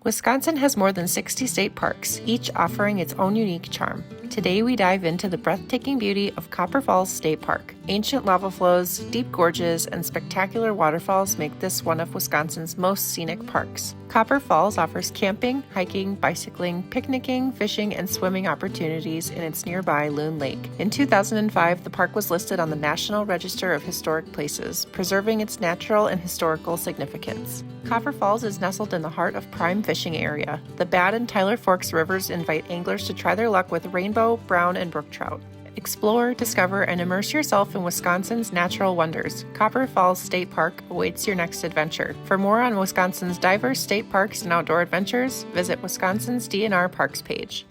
Wisconsin has more than 60 state parks, each offering its own unique charm. Today we dive into the breathtaking beauty of Copper Falls State Park. Ancient lava flows, deep gorges, and spectacular waterfalls make this one of Wisconsin's most scenic parks. Copper Falls offers camping, hiking, bicycling, picnicking, fishing, and swimming opportunities in its nearby Loon Lake. In 2005, the park was listed on the National Register of Historic Places, preserving its natural and historical significance. Copper Falls is nestled in the heart of prime fishing area. The Bad and Tyler Forks rivers invite anglers to try their luck with rainbow, brown, and brook trout. Explore, discover, and immerse yourself in Wisconsin's natural wonders. Copper Falls State Park awaits your next adventure. For more on Wisconsin's diverse state parks and outdoor adventures, visit Wisconsin's DNR Parks page.